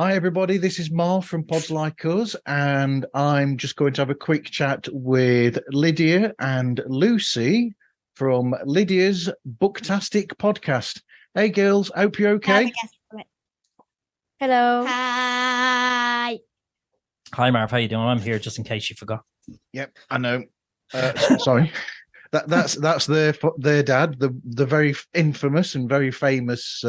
Hi, everybody. This is Marv from Pods Like Us, and I'm just going to have a quick chat with Lydia and Lucy from Lydia's Booktastic podcast. Hey, girls. Hope you're okay. Hello. Hi. Hi, Marv. How you doing? I'm here just in case you forgot. Yep, I know. Sorry. That's their dad, the very infamous and very famous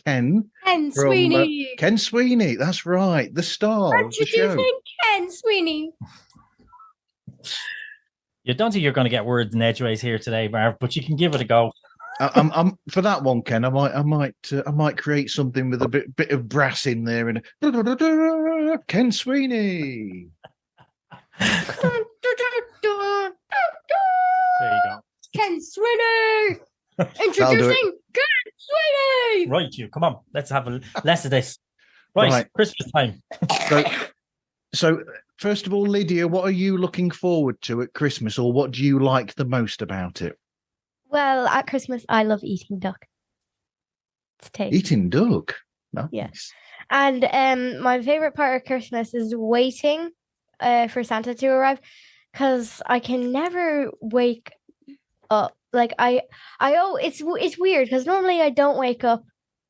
Ken. Ken Sweeney. Ken Sweeney, that's right. The star of the show. Introducing Ken Sweeney. You don't think you're going to get words and edgeways here today, Marv, but you can give it a go. I'm for that one, Ken. I might create something with a bit of brass in there and Ken Sweeney. There you go. Ken Sweeney. Introducing Ken Sweeney. Right, you. Come on. Let's have less of this. Right. Christmas time. So, first of all, Lydia, what are you looking forward to at Christmas, or what do you like the most about it? Well, at Christmas, I love eating duck. It's tasty. Eating duck? Nice. Yes. And my favorite part of Christmas is waiting for Santa to arrive, because I can never wake up. Like it's weird because normally I don't wake up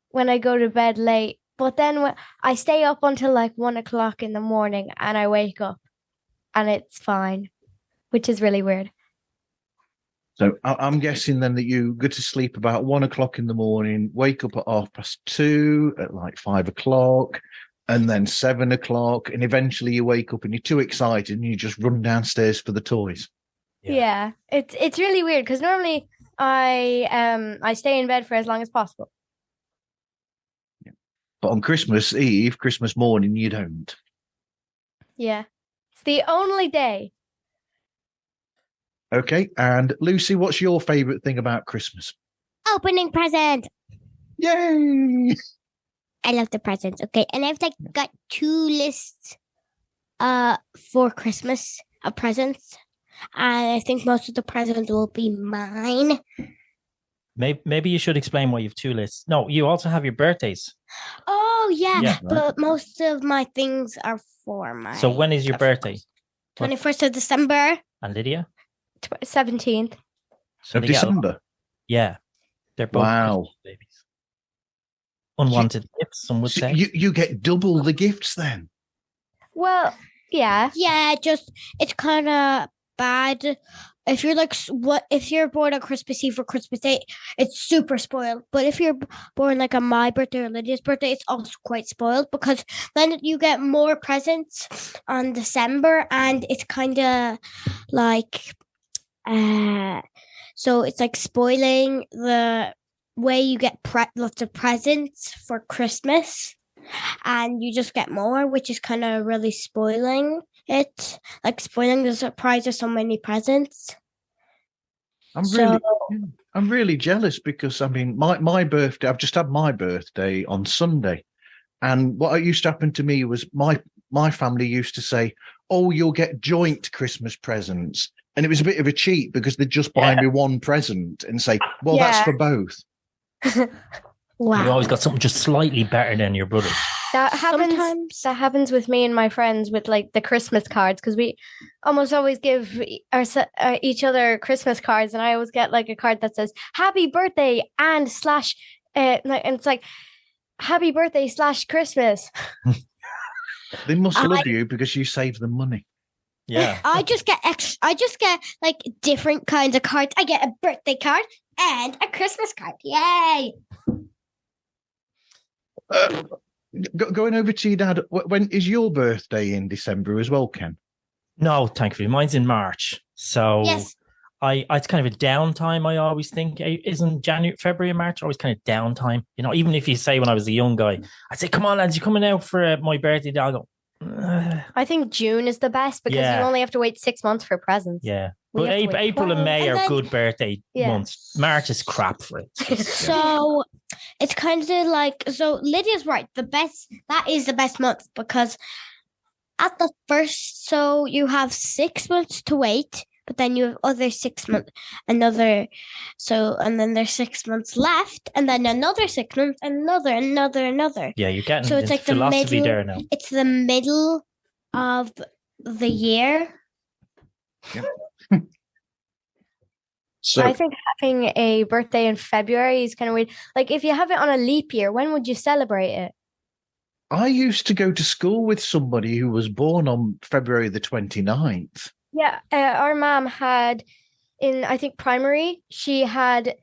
when I go to bed late, but then when I stay up until like 1 o'clock in the morning and I wake up and it's fine, which is really weird. So I'm guessing then that you go to sleep about 1 o'clock in the morning, wake up at 2:30, at like 5 o'clock, and then 7 o'clock, and eventually you wake up and you're too excited and you just run downstairs for the toys. Yeah. It's really weird because normally I stay in bed for as long as possible. Yeah. But on Christmas Eve, Christmas morning, you don't. Yeah. It's the only day. Okay, and Lucy, what's your favourite thing about Christmas? Opening present. Yay! I love the presents. Okay, and I've got 2 lists for Christmas of presents, and I think most of the presents will be mine. Maybe you should explain why you have 2 lists. No, you also have your birthdays. Oh yeah, Yeah, but most of my things are for my. So when is your birthday? 21st of December. And Lydia? 17th. So Of December? Yeah. They're both Wow. babies. Unwanted gifts, some would So say. you get double the gifts then? Well, yeah. Yeah, just it's kind of bad. If you're if you're born on Christmas Eve or Christmas Day, it's super spoiled. But if you're born like on my birthday or Lydia's birthday, it's also quite spoiled because then you get more presents on December, and it's kind of like, so it's like spoiling the way you get lots of presents for Christmas, and you just get more, which is kind of really spoiling it, like spoiling the surprise of so many presents. I'm really jealous because I mean my birthday, I've just had my birthday on Sunday, and what used to happen to me was my family used to say, "Oh, you'll get joint Christmas presents," and it was a bit of a cheat because they'd just buy me one present and say, "Well, that's for both." Wow. You always got something just slightly better than your brothers. That happens with me and my friends with like the Christmas cards, because we almost always give each other Christmas cards, and I always get like a card that says "Happy Birthday" and slash, and it's like "Happy Birthday / Christmas." They must love you because you save them money. Yeah. I just get like different kinds of cards. I get a birthday card and a Christmas card. Yay! Going over to your dad, when is your birthday in December as well, Ken? No, thankfully. Mine's in March. So Yes. it's kind of a downtime, I always think. Isn't January, February, March always kind of downtime? You know, even if you say when I was a young guy, I'd say, "Come on, lads, you coming out for my birthday?" I'll go, I think June is the best because you only have to wait 6 months for presents. yeah. But April and May are good birthday months. March is crap for it. So it's kind of like, so Lydia's right. That is the best month because at the first, so you have 6 months to wait but then you have other 6 months, and then there's 6 months left, and then another 6 months, another. Yeah, you're getting So it's into like the philosophy middle. there now. It's the middle of the year. So I think having a birthday in February is kind of weird. Like if you have it on a leap year, when would you celebrate it? I used to go to school with somebody who was born on February the 29th. Yeah, our mom had I think primary, she had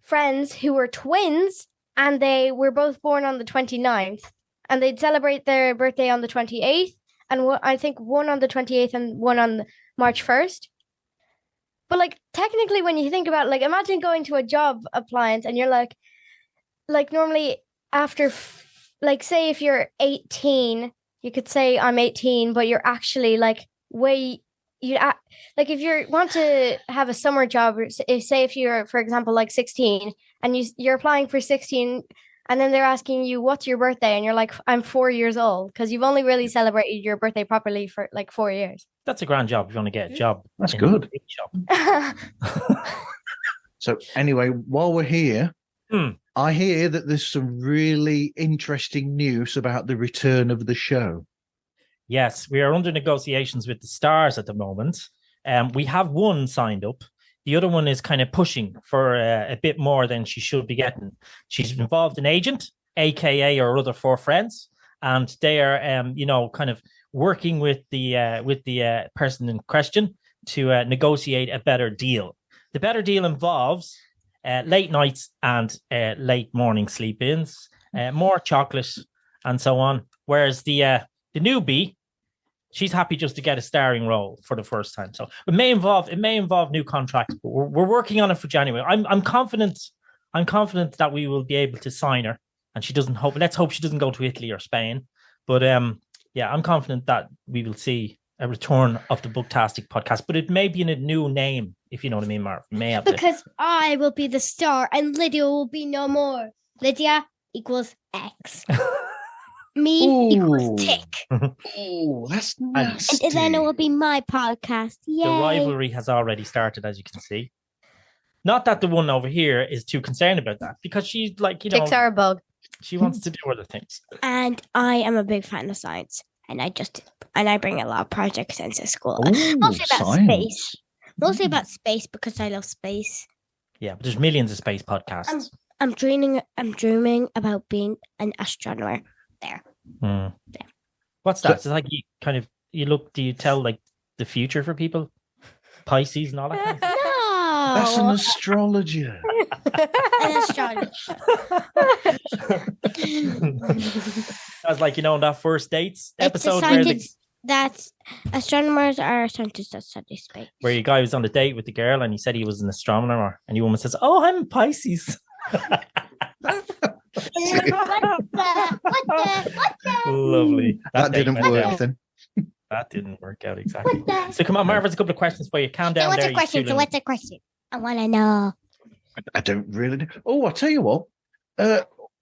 friends who were twins and they were both born on the 29th, and they'd celebrate their birthday on the 28th, and I think one on the 28th and one on March 1st. But like technically when you think about it, like imagine going to a job appliance and you're like normally after like say if you're 18, you could say I'm 18, but you're actually like like if you want to have a summer job, or say if you're, for example, like 16 and you're applying for 16, and then they're asking you what's your birthday, and you're like I'm 4 years old, because you've only really celebrated your birthday properly for like 4 years. That's a grand job if you want to get a job. That's in good. a big job. So anyway, while we're here, Hmm. I hear that there's some really interesting news about the return of the show. Yes, we are under negotiations with the stars at the moment. We have one signed up. The other one is kind of pushing for a bit more than she should be getting. She's involved an agent, aka her other four friends, and they are, kind of working with the person in question to negotiate a better deal. The better deal involves late nights and late morning sleep-ins, more chocolate, and so on. Whereas the newbie, she's happy just to get a starring role for the first time. So it may involve new contracts, but we're working on it for January. I'm confident that we will be able to sign her, and let's hope she doesn't go to Italy or Spain. But I'm confident that we will see a return of the Booktastic podcast, but it may be in a new name, if you know what I mean, Marv. Because I will be the star and Lydia will be no more. Lydia equals X. Me equals tick. Oh, that's nasty. And then it will be my podcast. Yay. The rivalry has already started, as you can see. Not that the one over here is too concerned about that, because she's like, Ticks are a bug. she wants to do other things. And I am a big fan of science. And I bring a lot of projects into school. Ooh, Mostly about science. space. Mostly about space because I love space. Yeah, but there's millions of space podcasts. I'm dreaming about being an astronomer. There. Yeah. What's that? It's like do you tell like the future for people? Pisces and all that kind of stuff? No. That's an astrologer. An astrologer. I was like, that first dates episode that astronomers are scientists that study space. where your guy was on a date with the girl and he said he was an astronomer, and your woman says, "Oh, I'm a Pisces." Lovely. That didn't work then. That didn't work out exactly. So come on, Marv, there's a couple of questions for you. Calm down What's there. the question? So what's the question? I want to know. I don't really know. Oh, I'll tell you what.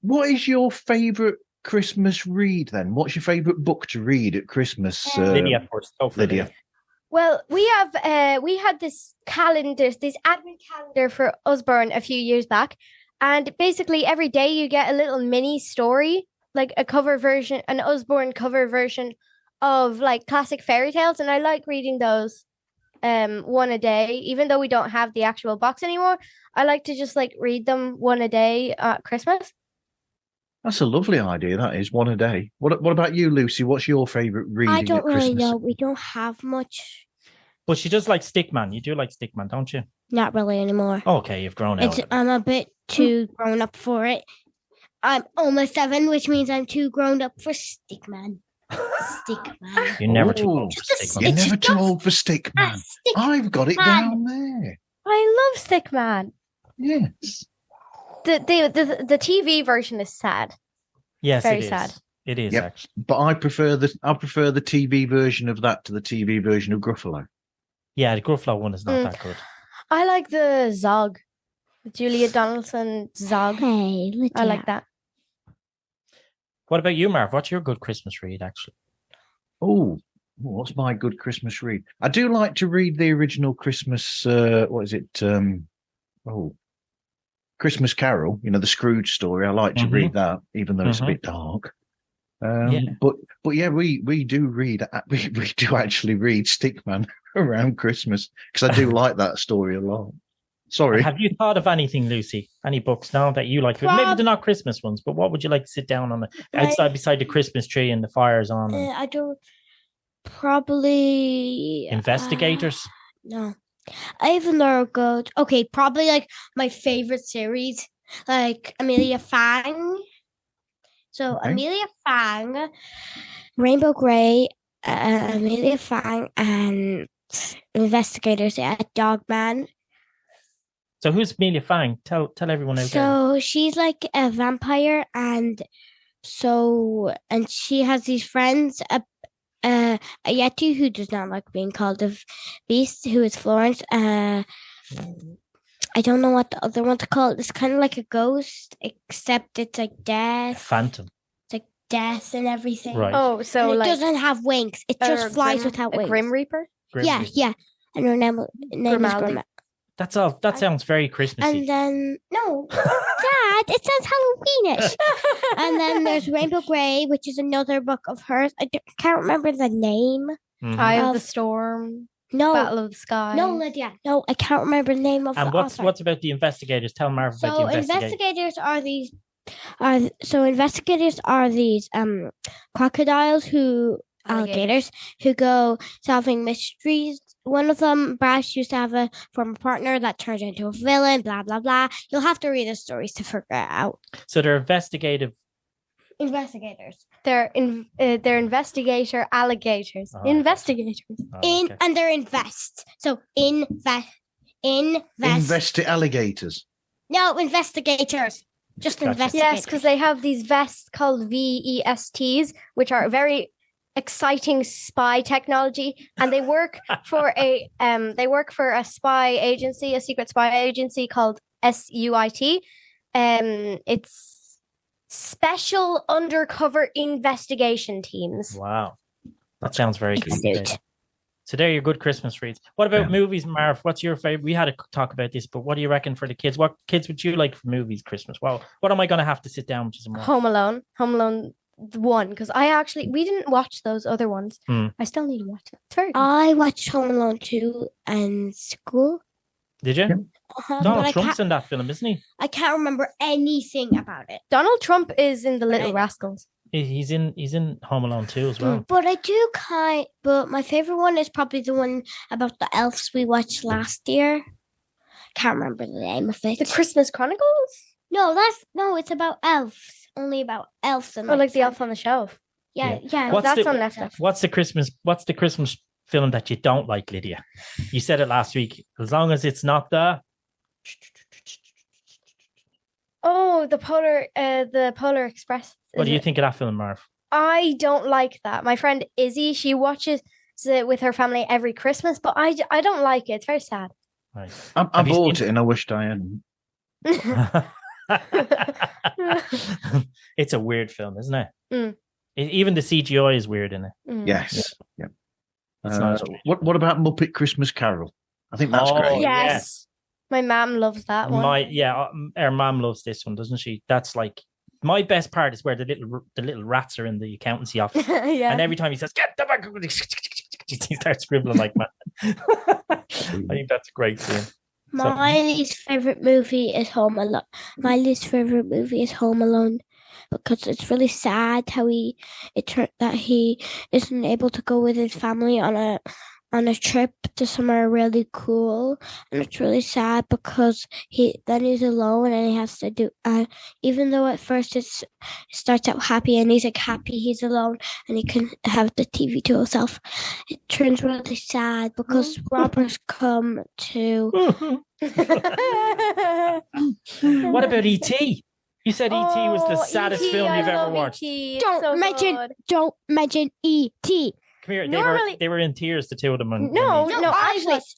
What is your favourite Christmas read then? What's your favourite book to read at Christmas? Lydia first. Oh, Lydia. Well, we had this advent calendar for Usborne a few years back, and basically every day you get a little mini story, like an Usborne cover version of like classic fairy tales, and I like reading those one a day. Even though we don't have the actual box anymore, I like to just like read them one a day at Christmas. That's a lovely idea. That is one a day. What about you, Lucy? What's your favourite reading I don't at Christmas? really know. We don't have much. But she does like Stickman. You do like Stickman, don't you? Not really anymore. Okay, you've grown out. I'm a bit too grown up for it. I'm almost 7, which means I'm too grown up for Stickman. Stickman. You're never too Oh, old for Stickman. You're It's never too just old for Stickman. I've got it Stickman. down there. I love Stickman. Yes. The TV version is sad. Yes, Very it is. sad. It is Yep. actually. But I prefer the TV version of that to the TV version of Gruffalo. Yeah, the Gruffalo one is not that good. I like the Zog, the Julia Donaldson Zog. Hey, Lydia. I like that. What about you, Marv? What's your good Christmas read, actually? Oh, What's my good Christmas read? I do like to read the original Christmas. What is it? Christmas Carol. You know, the Scrooge story. I like to read that, even though it's a bit dark. But yeah, we do read. We do actually read Stickman around Christmas because I do like that story a lot. Sorry. Have you thought of anything, Lucy? Any books now that you like? Maybe they're not Christmas ones, but what would you like to sit down on outside beside the Christmas tree and the fire's on? I don't. Probably Investigators. No, even though good. Okay, probably like my favorite series, like Amelia Fang. So Amelia Fang, Rainbow Grey, Amelia Fang, and Investigators at Dogman. So who's Amelia Fang? Tell everyone out there. So she's like a vampire, and she has these friends. A Yeti who does not like being called a beast, who is Florence. I don't know what the other one's called. It's kind of like a ghost, except it's like death. Phantom. It's like death and everything. Right. Oh, so and it like doesn't have wings. It just flies without wings. Grim Reaper? Yeah. And her name is Grim. That's all. That sounds very Christmassy. And then no, Dad, it sounds Halloweenish. And then there's Rainbow Grey, which is another book of hers. I can't remember the name. Eye of the Storm. No, Battle of the Sky. No, Lydia. No, I can't remember the name of and the author. what's about the investigators? Tell Marv about the investigators. Investigators are these crocodiles alligators who go solving mysteries. One of them, Brash, used to have a former partner that turned into a villain, blah, blah, blah. You'll have to read the stories to figure it out. So they're investigators. They're investigator alligators. Investigators. And they're invest. So alligators. No, investigators. Just investigators. Yes, because they have these vests called VESTs, which are very exciting spy technology, and they work for a spy agency, a secret spy agency called SUIT. It's Special Undercover Investigation Teams. Wow, that sounds very good. Cute. So there are your good Christmas reads. What about movies, Marv? What's your favorite? We had to talk about this, but what do you reckon for the kids? What kids would you like for movies Christmas? Well, what am I going to have to sit down with? Home Alone 1, because we didn't watch those other ones. I still need to watch it. It's very good. I watched Home Alone 2 in school. Did you? Donald Trump's in that film, isn't he? I can't remember anything about it. Donald Trump is in The Little Rascals. He's in Home Alone 2 as well. But but my favorite one is probably the one about the elves we watched last year. Can't remember the name of it. The Christmas Chronicles? No, it's about elves. Only about elves and like the Elf on the Shelf. Yeah. That's on Netflix. What's the Christmas film that you don't like, Lydia? You said it last week. As long as it's not the the Polar Express. What do you think of that film, Marv? I don't like that. My friend Izzy, she watches it with her family every Christmas, but I don't like it. It's very sad. Right. I bought it and I wished I hadn't. It's a weird film, isn't it? Even the CGI is weird in it. Yes. Yeah. It's not what about Muppet Christmas Carol? I think that's great. Yes. My mom loves that one. Our mom loves this one, doesn't she? That's like my best part is where the little rats are in the accountancy office. And every time he says, "Get the back," he starts scribbling like mad. I think that's a great scene. My least favorite movie is Home Alone. Because it's really sad how he isn't able to go with his family on a trip to somewhere really cool, and it's really sad because he's alone and he has to do even though at first it starts out happy and he's like happy he's alone and he can have the TV to himself, it turns really sad because robbers come to. What about E.T.? You said E.T. was the saddest film you've ever watched. Don't mention E.T. Come here. They were in tears, the two of them. No,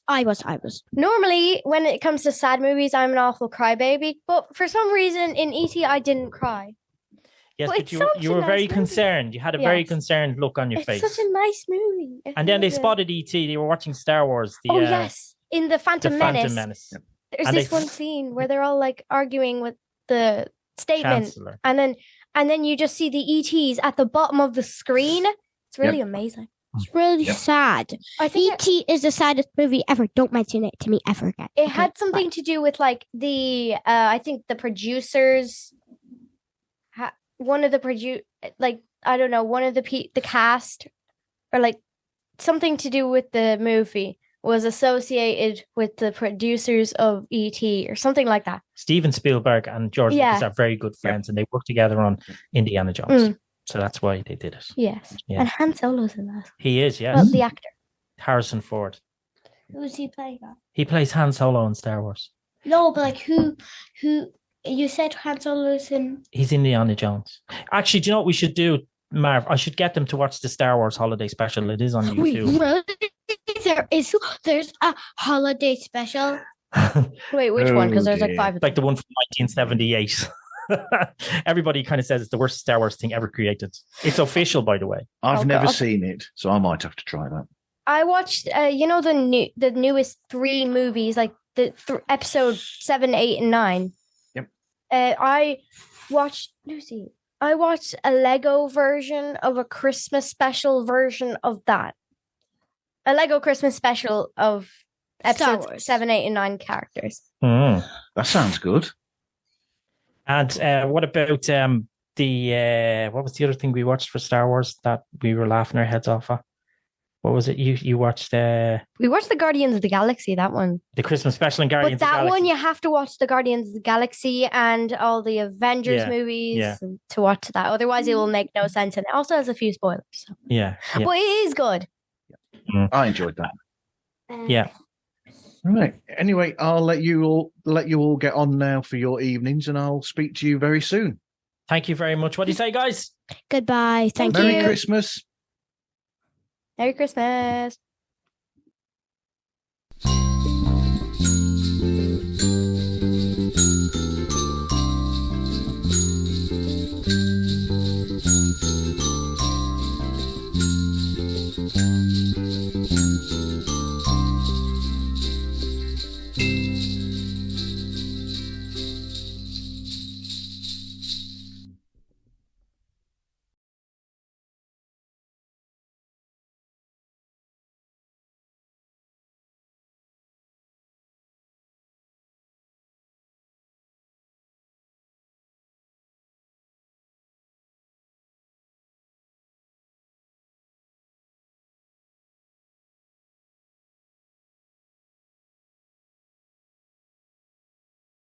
I was. Normally, when it comes to sad movies, I'm an awful crybaby. But for some reason, in E.T., I didn't cry. Yes, But but it's you such you a were nice very movie. concerned. You had a very Yes. concerned look on your It's face. such a nice movie. I And then they love it. spotted E.T. They were watching Star Wars. Oh yes, in the The Phantom Phantom Menace. Menace. There's And this they- one scene where they're all like arguing with the statement, Chancellor. and then you just see the ETs at the bottom of the screen. It's really amazing. It's really Yep. sad. I think E.T. is the saddest movie ever. Don't mention it to me ever again. it Okay, had something to do with like the I think the producers, one of the I don't know, one of the cast, or like something to do with the movie was associated with the producers of E.T. or something like that. Steven Spielberg and George Yeah. Lucas are very good friends, and they work together on Indiana Jones. Mm. So that's why they did it. Yes, Yeah. and Han Solo's in that. He is, yes. Well, the actor. Harrison Ford. Who's he playing? He plays Han Solo in Star Wars. No, but like who? You said Han Solo's in. He's Indiana Jones. Actually, do you know what we should do, Marv? I should get them to watch the Star Wars Holiday Special. It is on YouTube. There's a holiday special. Wait, which one? Because Oh, there's like dear. 5 of them. Like the one from 1978. Everybody kind of says it's the worst Star Wars thing ever created. It's official, by the way. I've Oh, never God. seen it, so I might have to try that. I watched, the newest 3 movies, like the episode 7, 8, and 9. Yep. I watched Lucy. I watched a Lego version of a Christmas special version of that. A Lego Christmas special of Star episodes Wars. 7, 8, and 9 characters. Mm. That sounds good. And what about what was the other thing we watched for Star Wars that we were laughing our heads off at? What was it? You watched We watched the Guardians of the Galaxy, that one. the Christmas special in Guardians But of the that Galaxy. one, you have to watch the Guardians of the Galaxy and all the Avengers Yeah, movies yeah. to watch that. Otherwise, it will make no sense. And it also has a few spoilers. So. Yeah, yeah. But it is good. I enjoyed that. Yeah. Right. Anyway, I'll let you all get on now for your evenings, and I'll speak to you very soon. Thank you very much. What do you say, guys? Goodbye. Thank Thank you. Merry you. Christmas. Merry Christmas.